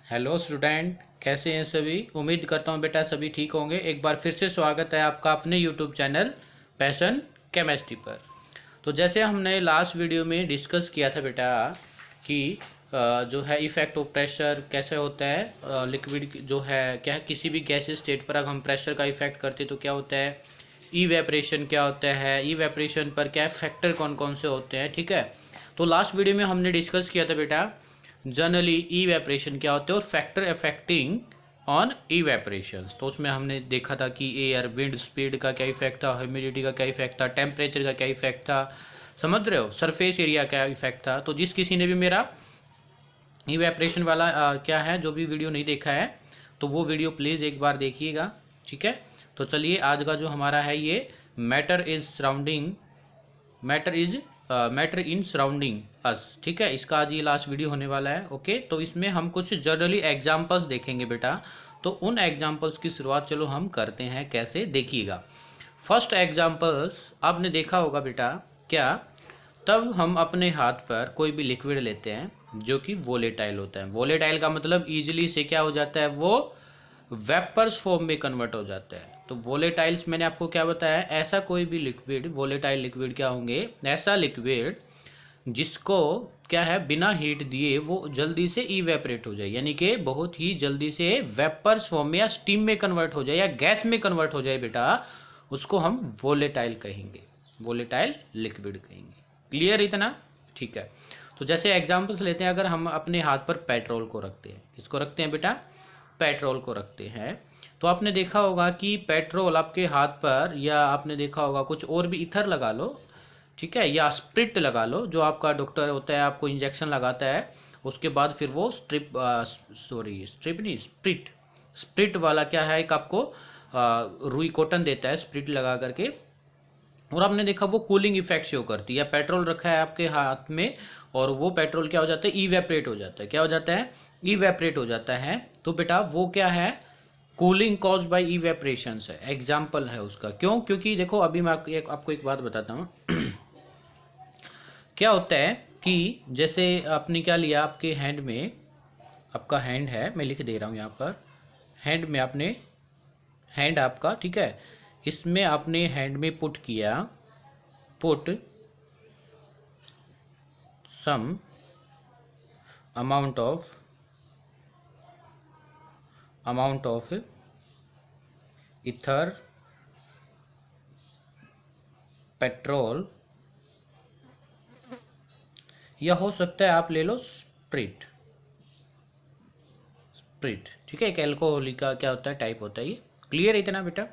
Hello student, कैसे हैं सभी। उम्मीद करता हूँ बेटा सभी ठीक होंगे। एक बार फिर से स्वागत है आपका अपने यूट्यूब चैनल पैशन केमिस्ट्री पर। तो जैसे हमने लास्ट वीडियो में डिस्कस किया था बेटा कि जो है इफेक्ट ऑफ प्रेशर कैसे होता है, लिक्विड जो है क्या है, किसी भी गैस स्टेट पर अगर हम प्रेशर का इफेक्ट करते तो क्या होता है, इवेपरेशन क्या होता है, इवेपरेशन पर क्या फैक्टर कौन कौन से होते हैं। ठीक है, तो लास्ट वीडियो में हमने डिस्कस किया था बेटा जनरली इवेपरेशन क्या होते हैं और फैक्टर अफेक्टिंग ऑन इवेपरेशन। तो उसमें हमने देखा था कि एयर विंड स्पीड का क्या इफेक्ट था, ह्यूमिडिटी का क्या इफेक्ट था, टेम्परेचर का क्या इफेक्ट था, समझ रहे हो, सरफेस एरिया क्या इफेक्ट था। तो जिस किसी ने भी मेरा इवेपरेशन वाला क्या है जो भी वीडियो नहीं देखा है तो वो वीडियो प्लीज़ एक बार देखिएगा। ठीक है, तो चलिए आज का जो हमारा है ये matter is surrounding matter in surrounding us. ठीक है, इसका आज ये लास्ट वीडियो होने वाला है। ओके, तो इसमें हम कुछ जनरली एग्जांपल्स देखेंगे बेटा। तो उन एग्जांपल्स की शुरुआत चलो हम करते हैं, कैसे देखिएगा। फर्स्ट एग्जांपल्स आपने देखा होगा बेटा, क्या तब हम अपने हाथ पर कोई भी लिक्विड लेते हैं जो कि वोलेटाइल होता है। वोलेटाइल का मतलब इजीली से क्या हो जाता है, वो वेपर्स फॉर्म में कन्वर्ट हो जाता है। तो वोलेटाइल्स मैंने आपको क्या बताया, ऐसा कोई भी लिक्विड, वोलेटाइल लिक्विड क्या होंगे, ऐसा लिक्विड जिसको क्या है बिना हीट दिए वो जल्दी से इवेपरेट हो जाए, यानी कि बहुत ही जल्दी से वेपर्स फॉर्म में या स्टीम में कन्वर्ट हो जाए या गैस में कन्वर्ट हो जाए बेटा, उसको हम वोलेटाइल कहेंगे, वोलेटाइल लिक्विड कहेंगे। क्लियर इतना? ठीक है, तो जैसे एग्जांपल्स लेते हैं, अगर हम अपने हाथ पर पेट्रोल को रखते हैं, किसको रखते हैं बेटा, पेट्रोल को रखते हैं, तो आपने देखा होगा कि पेट्रोल आपके हाथ पर, या आपने देखा होगा कुछ और भी इथर लगा लो, ठीक है, या स्प्रिट लगा लो, जो आपका डॉक्टर होता है आपको इंजेक्शन लगाता है, उसके बाद फिर वो स्ट्रिप नहीं, स्प्रिट वाला क्या है, एक आपको रुई कॉटन देता है स्प्रिट लगा करके, और आपने देखा वो कूलिंग इफेक्ट शो करती है। या पेट्रोल रखा है आपके हाथ में और वो पेट्रोल क्या हो जाता है, इवेपरेट हो जाता है। क्या हो जाता है, इवेपरेट हो जाता है। तो बेटा वो क्या है, कूलिंग कॉज बाय इवेपरेशन है, एग्जाम्पल है उसका। क्यों? क्योंकि देखो अभी मैं आपको एक बात बताता हूँ क्या होता है कि जैसे आपने क्या लिया, आपके हैंड में, आपका हैंड है, मैं लिख दे रहा हूँ यहाँ पर, हैंड में आपने, हैंड आपका, ठीक है, इसमें आपने हैंड में पुट किया, put some amount of ether, petrol, या हो सकता है आप ले लो स्प्रिट, ठीक है, एक एल्कोहल का क्या होता है, टाइप होता है ये। क्लियर है इतना बेटा?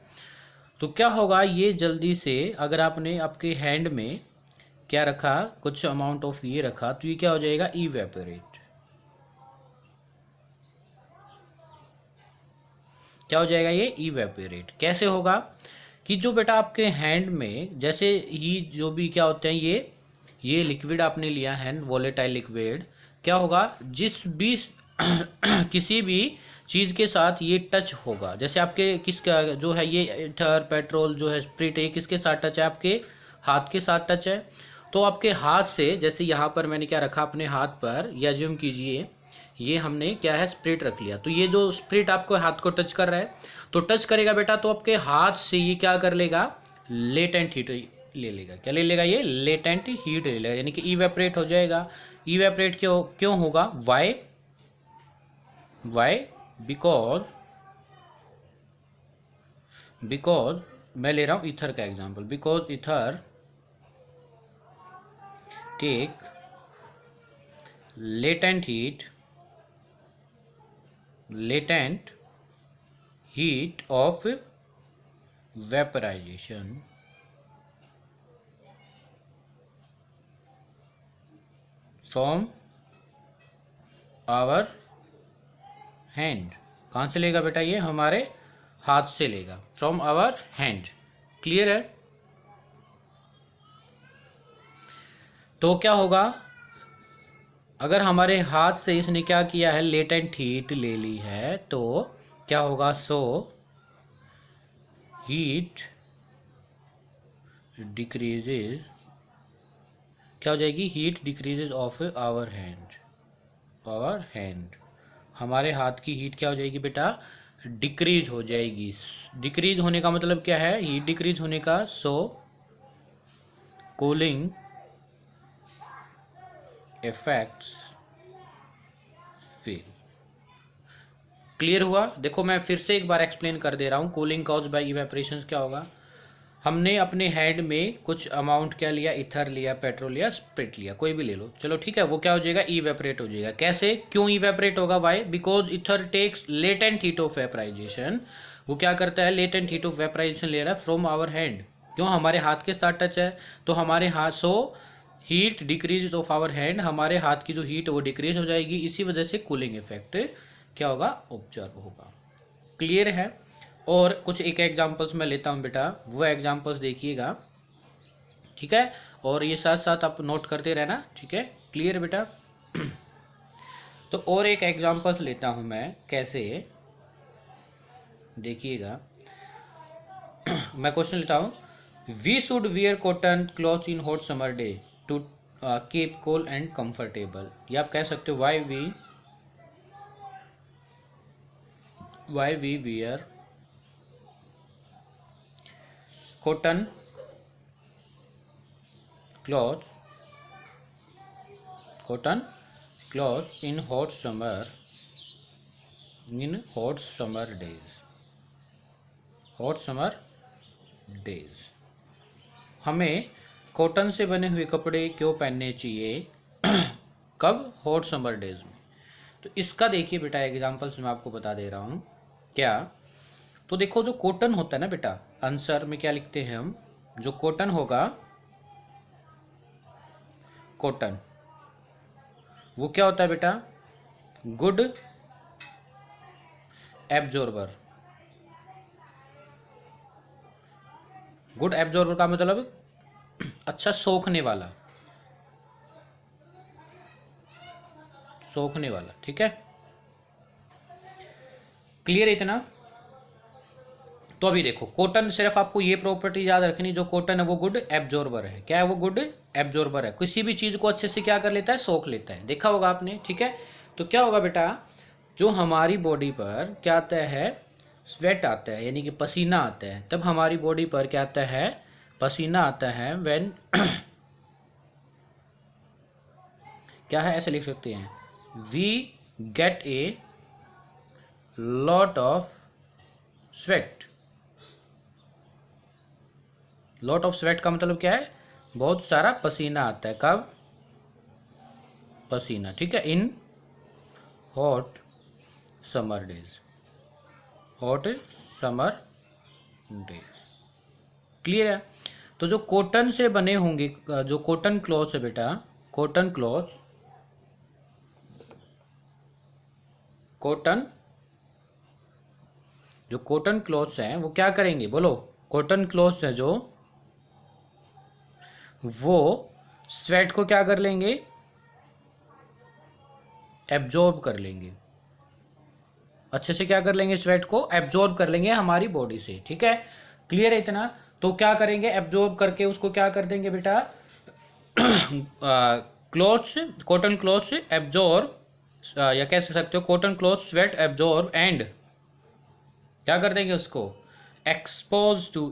तो क्या होगा, ये जल्दी से अगर आपने आपके हैंड में क्या रखा, कुछ अमाउंट ऑफ ये रखा, तो ये क्या हो जाएगा, इवेपोरेट। क्या हो जाएगा, ये इवेपोरेट। कैसे होगा कि जो बेटा आपके हैंड में, जैसे ही जो भी क्या होते हैं, ये लिक्विड आपने लिया है, वोलेटाइल लिक्विड, क्या होगा, जिस भी किसी भी चीज़ के साथ ये टच होगा, जैसे आपके किसका जो है ये ईथर, पेट्रोल जो है, स्प्रिट, ये किसके साथ टच है, आपके हाथ के साथ टच है। तो आपके हाथ से, जैसे यहाँ पर मैंने क्या रखा अपने हाथ पर, या ज्यूम कीजिए ये हमने क्या है, स्प्रिट रख लिया, तो ये जो स्प्रिट आपको हाथ को टच कर रहा है, तो टच करेगा बेटा, तो आपके हाथ से ये क्या कर लेगा, लेटेंट हीट ले लेगा। क्या ले लेगा, ये लेटेंट हीट ले लेगा, यानी कि इवेपरेट हो जाएगा। इवेपरेट क्यों क्यों होगा, वाई वाई बिकॉज मैं ले रहा हूं ईथर का example, because ether take latent heat of vaporisation from our hand. कहाँ से लेगा बेटा, ये हमारे हाथ से लेगा, फ्रॉम आवर हैंड। क्लियर है? तो क्या होगा, अगर हमारे हाथ से इसने क्या किया है, लेटेंट हीट ले ली है, तो क्या होगा, सो हीट डिक्रीजेज, क्या हो जाएगी, heat decreases of our hand, हमारे हाथ की हीट क्या हो जाएगी बेटा, डिक्रीज हो जाएगी। डिक्रीज होने का मतलब क्या है, हीट डिक्रीज होने का, सो कूलिंग इफेक्ट्स फेल। क्लियर हुआ? देखो मैं फिर से एक बार एक्सप्लेन कर दे रहा हूँ। कूलिंग कॉज बाय इवेपोरेशन क्या होगा, हमने अपने हेड में कुछ अमाउंट क्या लिया, इथर लिया, पेट्रोल लिया, स्प्रिट लिया, कोई भी ले लो, चलो ठीक है, वो क्या हो जाएगा, इवेपोरेट हो जाएगा। कैसे, क्यों इवेपोरेट होगा, why, because ether takes latent heat of vaporisation. वो क्या करता है, लेटेंट हीट ऑफ वेपराइजेशन ले रहा है फ्रॉम आवर हैंड, क्यों, हमारे हाथ के साथ टच है, तो हमारे हाथ, so heat decrease of our hand, हमारे हाथ की जो हीट है वो डिक्रीज हो जाएगी, इसी वजह से कूलिंग इफेक्ट क्या होगा, ऑब्जर्व होगा। क्लियर है? और कुछ एक एग्जांपल्स मैं लेता हूं बेटा, वो एग्जांपल्स देखिएगा, ठीक है, और ये साथ साथ आप नोट करते रहना, ठीक है, क्लियर बेटा? तो और एक एग्जांपल्स लेता हूं मैं, कैसे, देखिएगा। मैं क्वेश्चन लेता हूं, we should wear cotton cloth in hot summer day to keep cool and comfortable, या आप कह सकते हो why we wear cotton cloth in hot summer days। हमें कॉटन से बने हुए कपड़े क्यों पहनने चाहिए कब, हॉट समर डेज में। तो इसका देखिए बेटा एग्जांपल्स मैं आपको बता दे रहा हूँ। क्या, तो देखो जो कॉटन होता है ना बेटा, आंसर में क्या लिखते हैं हम, जो कॉटन होगा, कॉटन वो क्या होता है बेटा, गुड एब्जॉर्बर। गुड एब्जॉर्बर का मतलब अच्छा सोखने वाला, ठीक है, क्लियर है इतना? तो अभी देखो कॉटन, सिर्फ आपको ये प्रॉपर्टी याद रखनी, जो कॉटन है वो गुड एब्जॉर्बर है। क्या है वो, गुड एब्जॉर्बर है, किसी भी चीज को अच्छे से क्या कर लेता है, सोख लेता है, देखा होगा आपने, ठीक है। तो क्या होगा बेटा, जो हमारी बॉडी पर क्या आता है, स्वेट आता है, यानी कि पसीना आता है, तब हमारी बॉडी पर क्या आता है, पसीना आता है, व्हेन क्या है, ऐसे लिख सकते हैं, we get a lot of sweat. Lot of sweat का मतलब क्या है, बहुत सारा पसीना आता है, कब, पसीना, ठीक है, इन hot summer days, hot summer days, clear है? तो जो कॉटन से बने होंगे, जो कॉटन क्लॉथ है बेटा, कॉटन जो कॉटन क्लॉथ्स हैं वो क्या करेंगे, बोलो, कॉटन क्लॉथ्स हैं जो, वो स्वेट को क्या कर लेंगे, एब्जॉर्ब कर लेंगे, अच्छे से क्या कर लेंगे, स्वेट को एब्जॉर्ब कर लेंगे हमारी बॉडी से, ठीक है, क्लियर है इतना? तो क्या करेंगे, एब्जॉर्ब करके उसको क्या कर देंगे बेटा, क्लॉथ्स, कॉटन क्लॉथ्स एब्जॉर्ब, या कह सकते हो cotton cloth sweat absorb and क्या कर देंगे उसको, एक्सपोज टू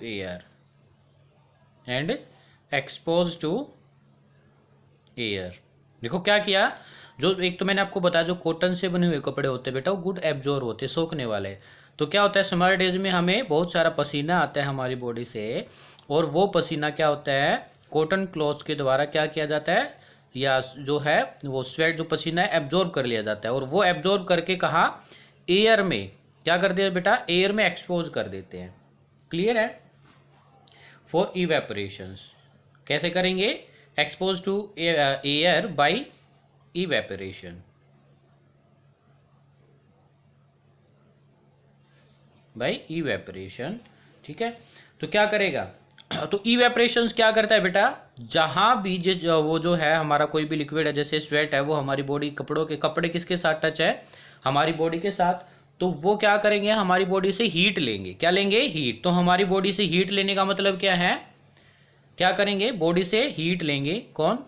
एयर, देखो क्या किया, जो एक तो मैंने आपको बताया, जो कॉटन से बने हुए कपड़े होते हैं बेटा वो गुड एब्जॉर्ब होते हैं, सोखने वाले। तो क्या होता है, समर डेज में हमें बहुत सारा पसीना आता है हमारी बॉडी से, और वो पसीना क्या होता है, कॉटन क्लॉथ के द्वारा क्या किया जाता है, या जो है वो स्वेट, जो पसीना है, एब्जॉर्ब कर लिया जाता है, और वो एब्जॉर्ब करके कहाँ, एयर में क्या कर दिया बेटा, एयर में एक्सपोज कर देते हैं, क्लियर है? फॉर इवेपोरेशंस कैसे करेंगे, expose to air by evaporation, ठीक है। तो क्या करेगा, तो इवेपोरेशन क्या करता है बेटा, जहां भी वो जो है हमारा कोई भी लिक्विड है, जैसे स्वेट है, वो हमारी बॉडी, कपड़े किसके साथ टच है, हमारी बॉडी के साथ, तो वो क्या करेंगे, हमारी बॉडी से हीट लेंगे, क्या लेंगे, हीट। तो हमारी बॉडी से हीट लेने का मतलब क्या है, क्या करेंगे, बॉडी से हीट लेंगे, कौन,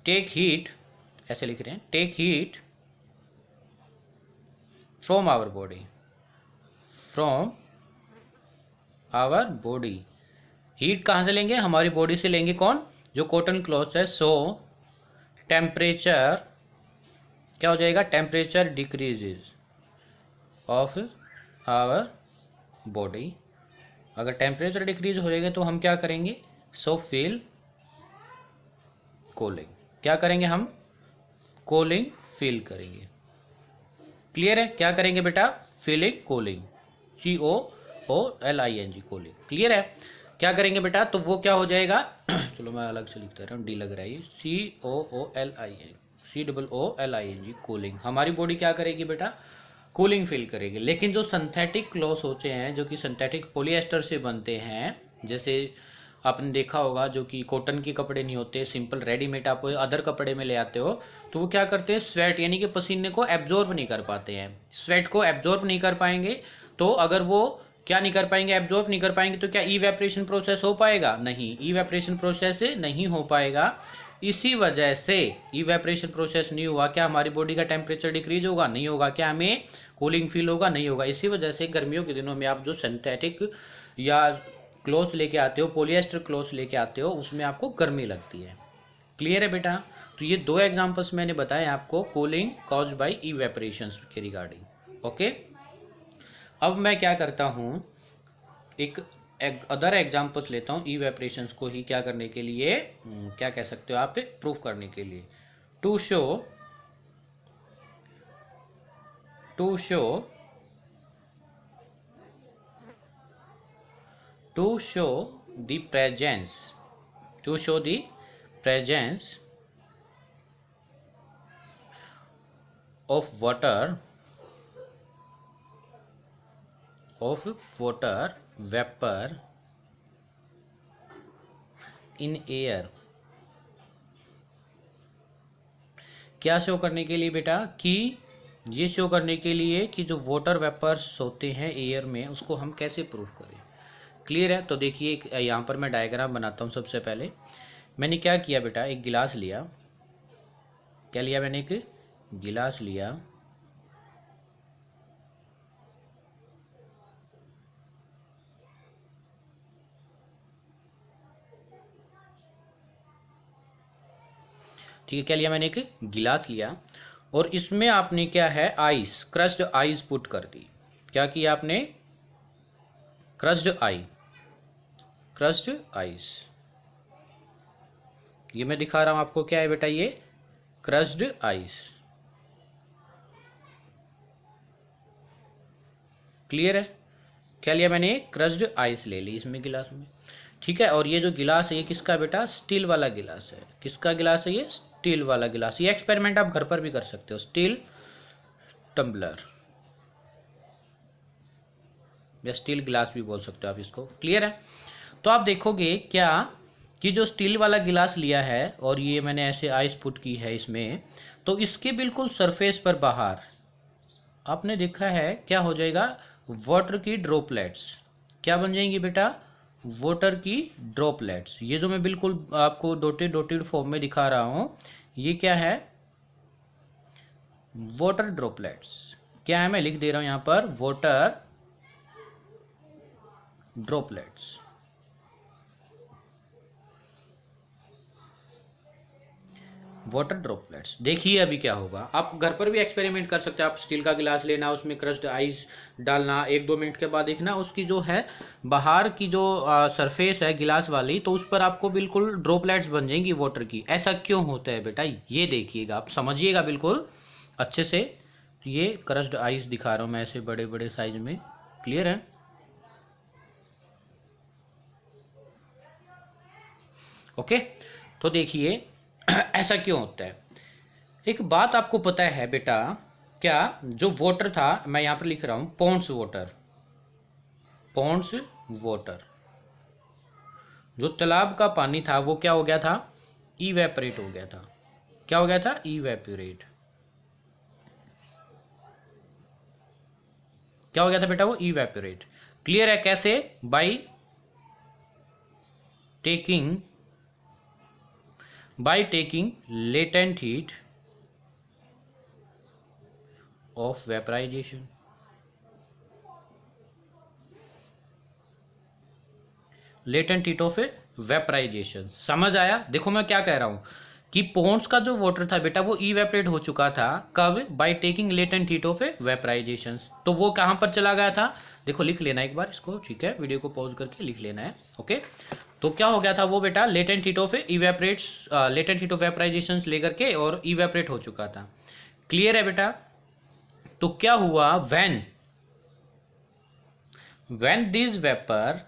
टेक हीट, ऐसे लिख रहे हैं, take heat from our body, from our body. Heat कहाँ से लेंगे? हमारी बॉडी से लेंगे। कौन? जो कॉटन क्लॉथ है। सो टेम्परेचर क्या हो जाएगा? Temperature decreases of our body. अगर टेम्परेचर डिक्रीज हो जाएगा तो हम क्या करेंगे? So feel cooling. क्या करेंगे हम? कूलिंग फील करेंगे। क्लियर है? क्या करेंगे बेटा? Feeling cooling, COOLING cooling. Clear है? क्या करेंगे बेटा? तो वो क्या हो जाएगा? चलो मैं अलग से लिख दे रहा हूँ, डी लग रहा है, COOLING कूलिंग। हमारी बॉडी क्या करेगी बेटा? कूलिंग फील करेगी। लेकिन जो सिंथेटिक क्लॉथ होते हैं, जो कि सिंथेटिक पॉलिएस्टर से बनते हैं, जैसे आपने देखा होगा जो कि कॉटन के कपड़े नहीं होते, सिंपल रेडीमेड आप अदर कपड़े में ले आते हो, तो वो क्या करते हैं? स्वेट यानी कि पसीने को एब्जॉर्ब नहीं कर पाते हैं। स्वेट को एब्जॉर्ब नहीं कर पाएंगे, तो अगर वो क्या नहीं कर पाएंगे? एब्जॉर्ब नहीं कर पाएंगे, तो क्या इवेपरेशन प्रोसेस हो पाएगा? नहीं, इवेपरेशन प्रोसेस नहीं हो पाएगा। इसी वजह से इवेपरेशन प्रोसेस नहीं हुआ, क्या हमारी बॉडी का टेम्परेचर डिक्रीज होगा? नहीं होगा। क्या हमें कूलिंग फील होगा? नहीं होगा। इसी वजह से गर्मियों के दिनों में आप जो सिंथेटिक या क्लॉथ लेके आते हो, पॉलिएस्टर क्लॉथ लेके आते हो, उसमें आपको गर्मी लगती है। क्लियर है बेटा? तो ये दो एग्जांपल्स मैंने बताए आपको कूलिंग कॉज्ड बाय इवेपरेशन के रिगार्डिंग। ओके, अब मैं क्या करता हूँ, एक अदर एग्जांपल्स लेता हूँ इवेपरेशंस को ही क्या करने के लिए, क्या कह सकते हो आप, प्रूफ करने के लिए। To show the presence of water vapor in air। क्या शो करने के लिए बेटा? कि ये शो करने के लिए कि जो वाटर वेपर्स होते हैं एयर में, उसको हम कैसे प्रूफ करें। क्लियर है? तो देखिए, यहाँ पर मैं डायग्राम बनाता हूँ। सबसे पहले मैंने क्या किया बेटा, एक गिलास लिया। क्या लिया मैंने? एक गिलास लिया। ठीक है, क्या लिया मैंने? एक गिलास लिया, और इसमें आपने क्या है, आइस, क्रश्ड आइस पुट कर दी। क्या किया आपने? Crushed ice. ये मैं दिखा रहा हूं आपको, क्या है बेटा? ये क्रश्ड आइस। क्लियर है? क्या लिया मैंने? क्रश्ड आइस ले ली इसमें गिलास में। ठीक है, और ये जो गिलास है ये किसका बेटा? स्टील वाला गिलास है। किसका गिलास है? ये स्टील वाला गिलास। ये एक्सपेरिमेंट आप घर पर भी कर सकते हो। स्टील टम्बलर या स्टील गिलास भी बोल सकते हो आप इसको। क्लियर है? तो आप देखोगे क्या कि जो स्टील वाला गिलास लिया है और ये मैंने ऐसे आइस पुट की है इसमें, तो इसके बिल्कुल सरफेस पर बाहर आपने देखा है क्या हो जाएगा? वाटर की ड्रॉपलेट्स। क्या बन जाएंगी बेटा? वाटर की ड्रॉपलेट्स। ये जो मैं बिल्कुल आपको डॉटेड फॉर्म में दिखा रहा हूं, ये क्या है? Water droplets. क्या है? मैं लिख दे रहा हूं यहां पर, वाटर ड्रॉपलेट्स। Water droplets. देखिए अभी क्या होगा। आप घर पर भी एक्सपेरिमेंट कर सकते हैं। आप स्टील का गिलास लेना, उसमें क्रश्ड आइस डालना, 1-2 मिनट के बाद देखना उसकी जो है बाहर की जो सरफेस है गिलास वाली, तो उस पर आपको बिल्कुल ड्रॉपलेट्स बन जाएंगी वाटर की। ऐसा क्यों होता है बेटा? ये देखिएगा, आप समझिएगा बिल्कुल अच्छे से। तो ये क्रश्ड आइस दिखा रहा हूँ मैं ऐसे बड़े बड़े साइज में। क्लियर है? ओके, तो देखिए ऐसा क्यों होता है। एक बात आपको पता है बेटा, क्या जो वाटर था, मैं यहां पर लिख रहा हूं पॉन्ड्स वाटर, जो तालाब का पानी था वो क्या हो गया था? इवेपोरेट हो गया था। क्या हो गया था? इवेपोरेट। क्या हो गया था बेटा? वो इवेपोरेट। क्लियर है? कैसे? By taking latent heat of vaporisation. Latent heat of vaporisation. समझ आया? देखो मैं क्या कह रहा हूँ कि पोन्स का जो वाटर था बेटा वो इवेपरेट हो चुका था, कब? By taking latent heat of vaporisation. तो वो कहाँ पर चला गया था? देखो लिख लेना एक बार इसको, ठीक है, वीडियो को पॉज करके लिख लेना है। ओके, तो क्या हो गया था वो बेटा? Latent heat of evaporates, latent heat of vaporisation लेकर के और इवेपरेट हो चुका था। क्लियर है बेटा? तो क्या हुआ? when these vapors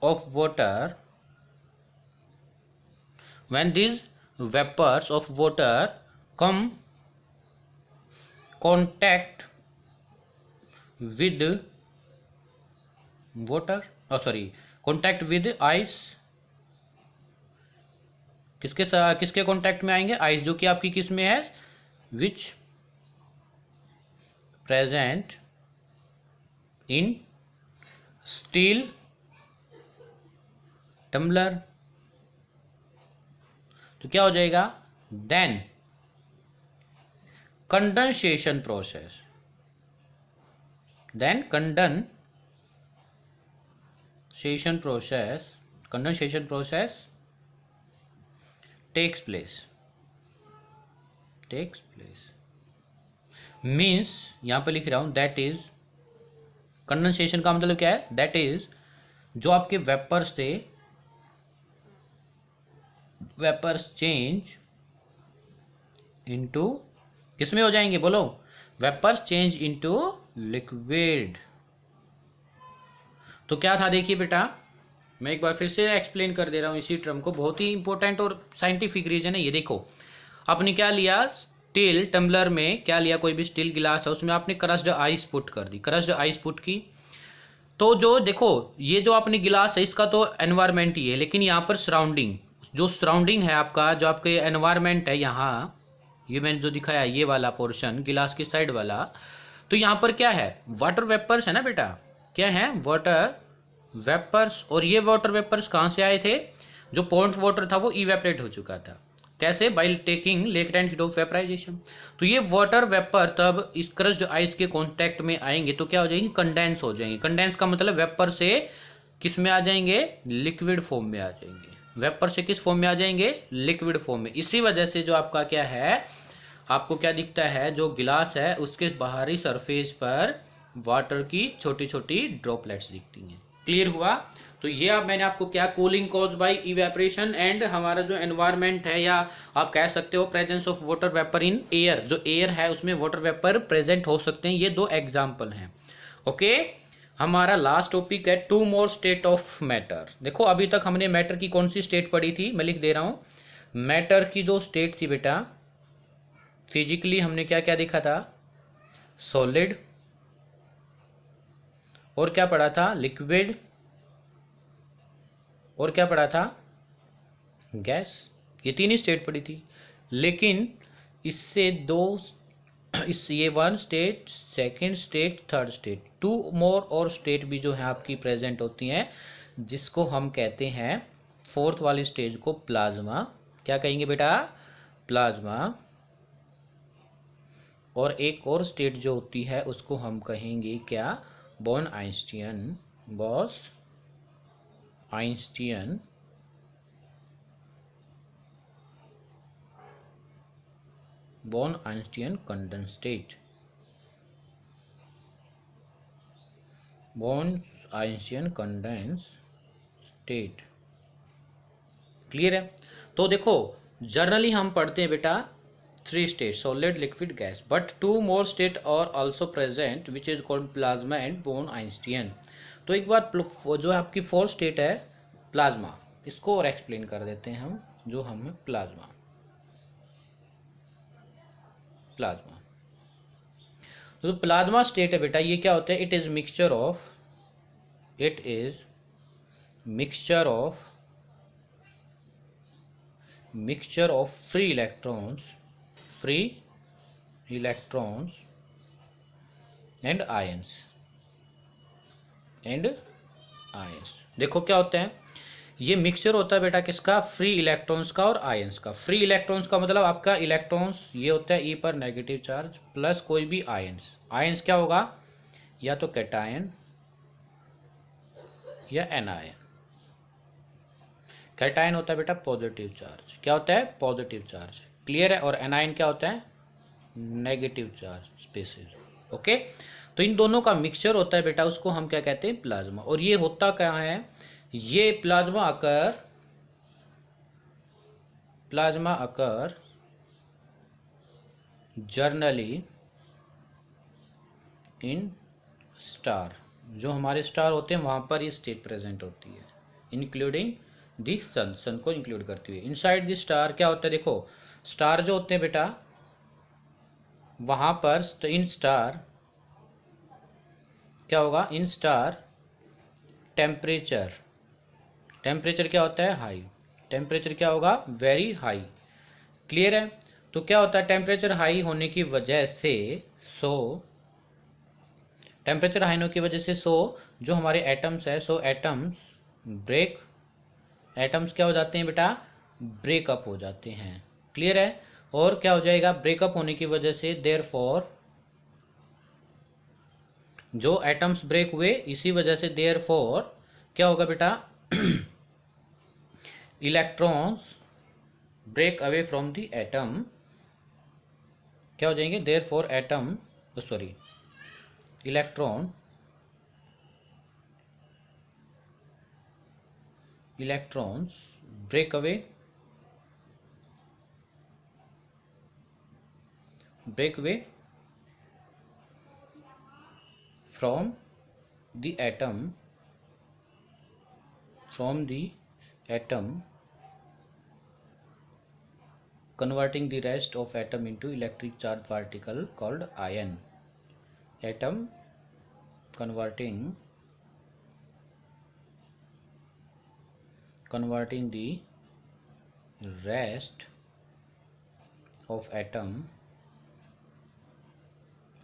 of water, when these vapors of water come contact with water, contact with ice, किसके कांटेक्ट में आएंगे? आइस, जो कि आपकी किस में है? Which present in steel tumbler. तो क्या हो जाएगा? Then condensation process, condensation process takes place means यहां पर लिख रहा हूं दैट इज, कंडेंसेशन का मतलब क्या है? दैट इज जो आपके वेपर्स थे, वेपर्स चेंज इनटू, किसमें हो जाएंगे? बोलो, वेपर्स चेंज इनटू लिक्विड। तो क्या था? देखिए बेटा, मैं एक बार फिर से एक्सप्लेन कर दे रहा हूँ इसी टर्म को, बहुत ही इंपॉर्टेंट और साइंटिफिक रीजन है ये। देखो, आपने क्या लिया? स्टील टम्बलर में क्या लिया? कोई भी स्टील गिलास है, उसमें आपने क्रश्ड आइस पुट कर दी, क्रश्ड आइस पुट की। तो जो देखो, ये जो आपने गिलास है इसका तो एनवायरमेंट ही है, लेकिन यहाँ पर सराउंडिंग, जो सराउंडिंग है आपका, जो आपके एनवायरमेंट है यहाँ, ये मैंने जो दिखाया ये वाला पोर्शन गिलास की साइड वाला, तो यहाँ पर क्या है? वाटर वेपर्स है ना बेटा, क्या है? Water vapours. और ये वाटर वेपर्स कहाँ से आए थे? जो पॉन्ड वाटर था वो इवेपरेट हो चुका था। कैसे? By taking latent heat of vaporisation. तो ये वाटर वेपर तब इस क्रश्ड आइस के कांटेक्ट में आएंगे तो क्या हो जाएंगे? कंडेंस हो जाएंगे। कंडेंस का मतलब वेपर से किस में आ जाएंगे? लिक्विड फॉर्म में आ जाएंगे। वेपर से किस फॉर्म में आ जाएंगे? लिक्विड फॉर्म में। इसी वजह से जो आपका क्या है, आपको क्या दिखता है? जो गिलास है उसके बाहरी सरफेस पर वाटर की छोटी छोटी ड्रॉपलेट्स दिखती हैं। क्लियर हुआ? तो ये अब मैंने आपको क्या, cooling cause by evaporation and हमारा जो एनवायरनमेंट है, या आप कह सकते हो presence of water vapour in air, जो एयर है उसमें वाटर वेपर प्रेजेंट हो सकते हैं। ये दो एग्जाम्पल हैं। ओके, हमारा लास्ट टॉपिक है two more state of matter. देखो अभी तक हमने मैटर की कौन सी स्टेट पढ़ी थी? मैं लिख दे रहा हूं। मैटर की जो स्टेट थी बेटा, फिजिकली हमने क्या क्या देखा था? सॉलिड, और क्या पढ़ा था? लिक्विड, और क्या पढ़ा था? गैस। ये तीन ही स्टेट पढ़ी थी। लेकिन इससे ये one state, second state, third state, two more और स्टेट भी जो है आपकी प्रेजेंट होती हैं, जिसको हम कहते हैं फोर्थ वाली स्टेज को प्लाज्मा। क्या कहेंगे बेटा? प्लाज्मा। और एक और स्टेट जो होती है उसको हम कहेंगे क्या? Born Einstein, born Einstein condense state, born Einstein condense state. Clear है? तो देखो, जनरली हम पढ़ते हैं बेटा three state, solid, liquid, gas, but to more state are also present which is called plasma and born Einstein. तो एक बार जो आपकी फोर्थ स्टेट है प्लाज्मा, इसको और एक्सप्लेन कर देते हैं हम, जो हम प्लाज्मा तो प्लाज्मा स्टेट है बेटा, ये क्या होता है? It is mixture of free electrons and ions. देखो क्या होते हैं ये मिक्सचर होता है बेटा किसका, फ्री इलेक्ट्रॉन्स का और आयंस का। फ्री इलेक्ट्रॉन्स का मतलब आपका इलेक्ट्रॉन्स ये होता है ई पर नेगेटिव चार्ज प्लस कोई भी आयंस। आयंस क्या होगा, या तो कैटायन या एनायन। कैटायन होता है बेटा पॉजिटिव चार्ज, क्या होता है पॉजिटिव चार्ज, क्लियर है। और एनायन क्या होता है नेगेटिव चार्ज स्पेसिस, ओके। तो इन दोनों का मिक्सचर होता है बेटा, उसको हम क्या कहते हैं प्लाज्मा। और ये होता क्या है, ये plasma occur generally in star. जो हमारे स्टार होते हैं वहां पर ये स्टेट प्रेजेंट होती है, इंक्लूडिंग दी सन, सन को इंक्लूड करती हुई। इनसाइड दी स्टार क्या होता है, देखो स्टार जो होते हैं बेटा वहां पर इन स्टार क्या होगा, इन स्टार टेम्परेचर, टेम्परेचर क्या होता है हाई, टेम्परेचर क्या होगा वेरी हाई, क्लियर है। तो क्या होता है टेम्परेचर हाई होने की वजह से टेम्परेचर हाई होने की वजह से जो हमारे एटम्स है एटम्स क्या हो जाते हैं बेटा ब्रेकअप हो जाते हैं, क्लियर है। और क्या हो जाएगा, ब्रेकअप होने की वजह से देयरफॉर जो एटम्स ब्रेक हुए इसी वजह से देयरफॉर क्या होगा बेटा electrons break away from the atom, क्या हो जाएंगे therefore electrons break away from the atom converting the rest of atom into electric charge particle called ion. Atom converting the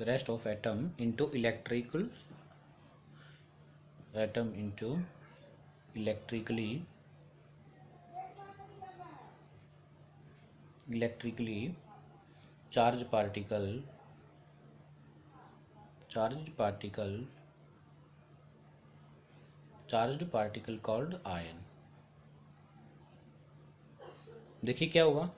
rest of atom into electrically charged particle called ion। देखिए क्या हुआ,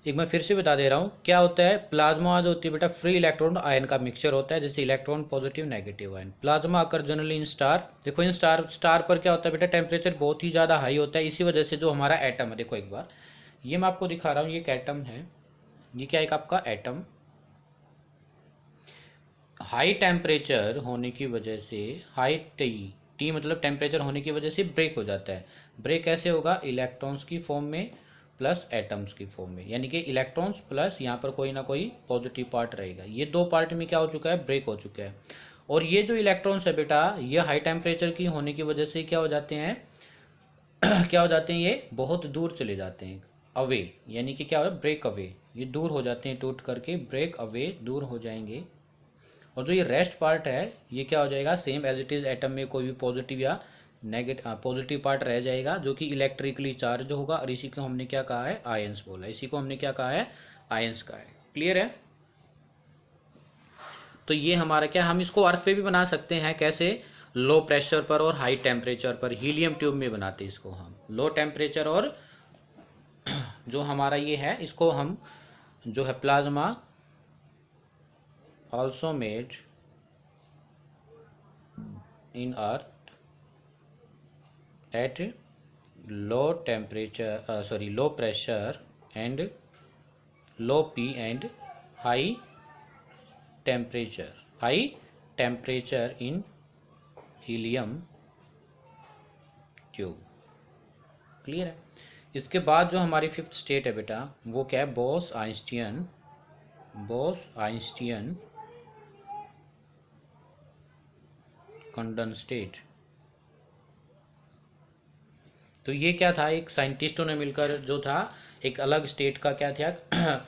एक मैं फिर से बता दे रहा हूँ क्या होता है। प्लाज्मा जो होती है बेटा फ्री इलेक्ट्रॉन आयन का मिक्सचर होता है, जैसे electron positive negative ion. Plasma occur generally in star, देखो इन स्टार पर क्या होता है बेटा टेम्परेचर बहुत ही ज़्यादा हाई होता है, इसी वजह से जो हमारा एटम है, देखो एक बार ये मैं आपको दिखा रहा हूँ, ये एक एटम है, ये क्या एक आपका एटम हाई टेम्परेचर होने की वजह से हाई टी मतलब टेम्परेचर होने की वजह से ब्रेक हो जाता है। ब्रेक कैसे होगा, इलेक्ट्रॉन्स की फॉर्म में प्लस एटम्स की फॉर्म में, यानी कि इलेक्ट्रॉन्स प्लस यहाँ पर कोई ना कोई पॉजिटिव पार्ट रहेगा। ये दो पार्ट में क्या हो चुका है ब्रेक हो चुका है। और ये जो इलेक्ट्रॉन्स है बेटा ये हाई टेम्परेचर की होने की वजह से क्या हो जाते हैं क्या हो जाते हैं, ये बहुत दूर चले जाते हैं अवे, यानी कि क्या हो ब्रेक अवे, ये दूर हो जाते हैं टूट करके ब्रेक अवे दूर हो जाएंगे। और जो ये रेस्ट पार्ट है ये क्या हो जाएगा same as it is, atom में कोई भी पॉजिटिव या पॉजिटिव पार्ट रह जाएगा जो कि इलेक्ट्रिकली चार्ज होगा, और इसी को हमने क्या कहा है आयंस बोला, इसी को हमने क्या कहा है आयंस का है, क्लियर है। तो ये हमारा क्या, हम इसको अर्थ पे भी बना सकते हैं, कैसे लो प्रेशर पर और हाई टेम्परेचर पर, हीलियम ट्यूब में बनाते हैं इसको हम, लो टेम्परेचर और जो हमारा ये है इसको हम जो है plasma also made in earth at low pressure and low P and high temperature in helium tube, clear है। इसके बाद जो हमारी फिफ्थ स्टेट है बेटा वो क्या है बोस आइंस्टीन कंडेंसेट। तो ये क्या था, एक साइंटिस्टों ने मिलकर जो था एक अलग स्टेट का क्या था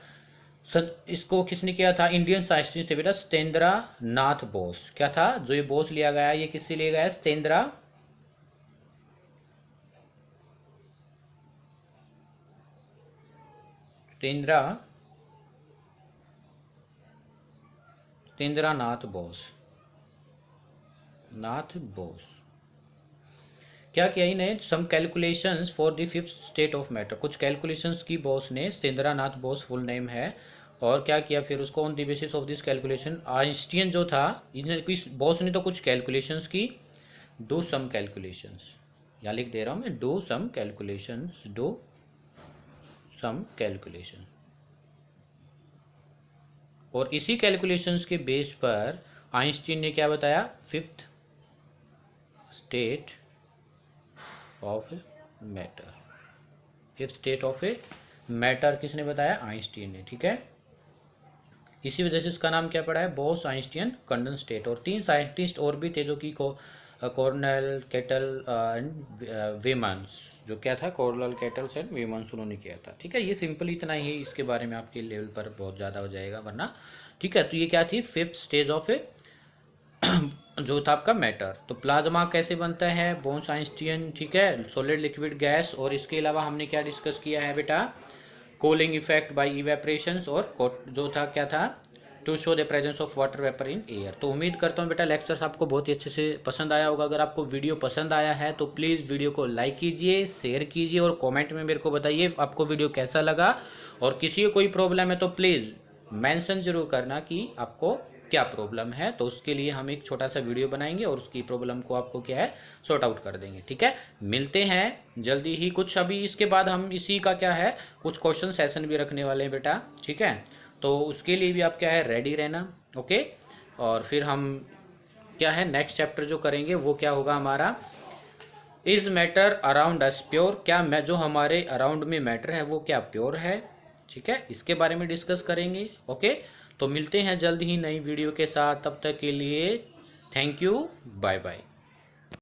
इसको किसने किया था, इंडियन साइंटिस्ट थे बेटा सत्येंद्र नाथ बोस। क्या था जो ये बोस लिया गया, ये किससे लिया गया, तेंद्रनाथ बोस क्या किया इन्हें? Some calculations for the fifth state of matter, कुछ कैलकुलेशंस की बोस ने, तेंद्रनाथ बोस फुल नेम है, और क्या किया फिर उसको, on the basis of this calculation, Einstein जो था, बॉस ने तो कुछ कैलकुलेशंस की, डू सम कैलकुलेशंस, यहाँ लिख दे रहा हूँ मैं, डू सम कैलकुलेशन, और इसी कैलकुलेशंस के बेस पर आइंस्टीन ने क्या बताया? फिफ्थ स्टेट ऑफ मैटर किसने बताया? आइंस्टीन ने। ठीक है, इसी वजह से इसका नाम क्या पड़ा है? Bose Einstein condensate. और 3 साइंटिस्ट और भी थे जो कि कॉर्नेल, केटल एंड वीमन्स, जो क्या था? कॉर्नेल, केटल्स एंड वीमन्स, उन्होंने किया था। ठीक है, ये सिंपल इतना ही, इसके बारे में आपके लेवल पर बहुत ज़्यादा हो जाएगा वरना। ठीक है, तो ये क्या थी? फिफ्थ स्टेज ऑफ जो था आपका मैटर। तो प्लाज्मा कैसे बनता है? बोस आइंस्टीन। ठीक है, सॉलिड, लिक्विड, गैस, और इसके अलावा हमने क्या डिस्कस किया है बेटा? कूलिंग इफेक्ट बाय इवेपरेशन, और जो था क्या था? To show the presence of water vapour in air. तो उम्मीद करता हूँ बेटा लेक्चर्स आपको बहुत ही अच्छे से पसंद आया होगा। अगर आपको वीडियो पसंद आया है तो प्लीज़ वीडियो को लाइक कीजिए, शेयर कीजिए, और कमेंट में मेरे को बताइए आपको वीडियो कैसा लगा। और किसी को कोई प्रॉब्लम है तो प्लीज़ मेंशन जरूर करना कि आपको क्या प्रॉब्लम है, तो उसके लिए हम एक छोटा सा वीडियो बनाएंगे और उसकी प्रॉब्लम को आपको क्या है? सॉर्ट आउट कर देंगे। ठीक है, मिलते हैं जल्दी ही। कुछ अभी इसके बाद हम इसी का क्या है, कुछ क्वेश्चन सेशन भी रखने वाले हैं बेटा। ठीक है, तो उसके लिए भी आप क्या है? रेडी रहना। ओके, और फिर हम क्या है, नेक्स्ट चैप्टर जो करेंगे वो क्या होगा हमारा? Is matter around us pure, क्या मैं जो हमारे अराउंड में मैटर है वो क्या प्योर है? ठीक है, इसके बारे में डिस्कस करेंगे। ओके, तो मिलते हैं जल्द ही नई वीडियो के साथ, तब तक के लिए थैंक यू, बाय बाय।